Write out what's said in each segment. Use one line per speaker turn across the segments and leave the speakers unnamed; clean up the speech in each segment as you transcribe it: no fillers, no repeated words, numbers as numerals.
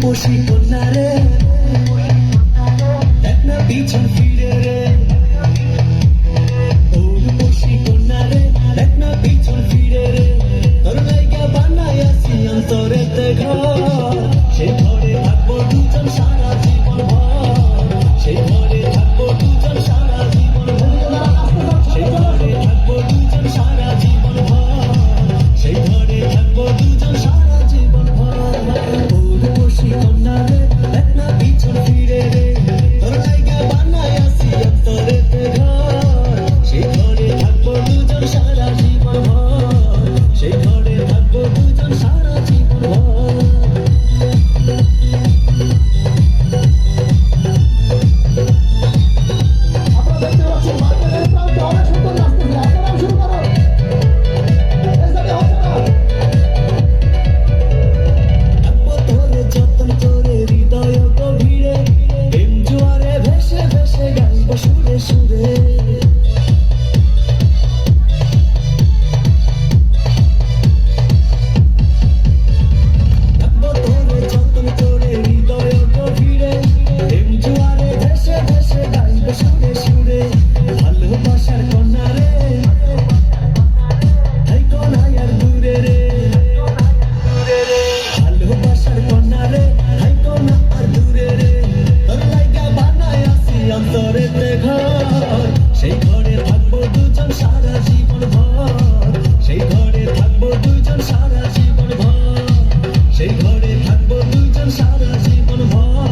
রূপসী কন্যা রে, দেখ না পিছন ফিরে রে। ও রূপসী কন্যা রে, দেখ না পিছন ফিরে রে। তোর লাইগা বানাইয়াছি অন্তরেতে ঘর, সেই ঘরে থাকবো দুজন সারা জীবন ভর। সেই ঘরে থাকবো দুজন সারা জীবন ভর। সেই ঘরে থাকবো দুজন সারা জীবন ভর। সেই ঘরে থাকবো দুজন সারা জীবন ভর। ও রূপসী কন্যা রে, দেখ না পিছন ফিরে রে। তোর লাইগা বানাইয়াছি অন্তরেতে ঘর, সেই ঘরে থাকবো দুজন সারা জীবন ভর। সেই ঘরে থাকবো দুজন সারা জীবন ভর। সেই ঘরে থাকবো দুজন সারা জীবন ভর। সেই ঘরে থাকবো দুজন সারা জীবন ভর। সেই ঘরে থাকবো দুজন সারা জীবন ভর।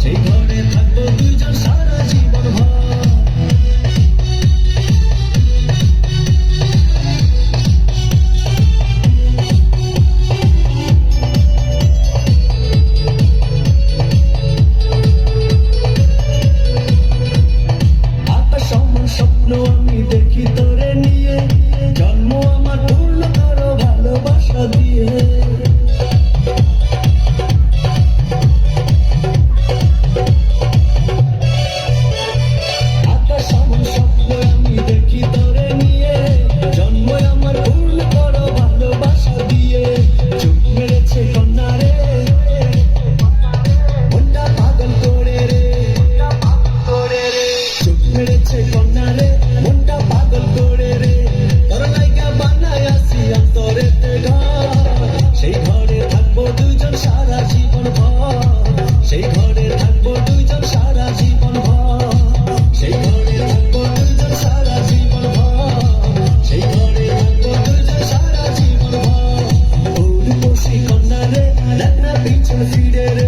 সেই ঘরে থাকবো দুজন সারা জীবন ভর। স্বপ্ন আমি দেখি তোরে নিয়ে, জন্ম আমার পূর্ণ করো ভালোবাসা দিয়ে। আকাশ সমান স্বপ্ন আমি দেখি তোরে নিয়ে, জন্ম আমার পূর্ণ করো ভালোবাসা দিয়ে। চুপ মেরেছে কন্যা রে, মনটা পাগল করে রে। চুপ মেরেছে কন্যা রে, মনটা পাগল করে রে। তোর লাইগা বানাইয়াছি অন্তরেতে ঘর, সেই ঘরে থাকবো দুজন সারা জীবন ভর। সেই ঘরে থাকবো দুজন সারা জীবন ভর। সেই ঘরে থাকবো দুজন সারা জীবন ভর। সেই ঘরে থাকবো দুজন সারা জীবন ভর। ও রূপসী কন্যা রে, দেখ না পিছন ফিরে রে।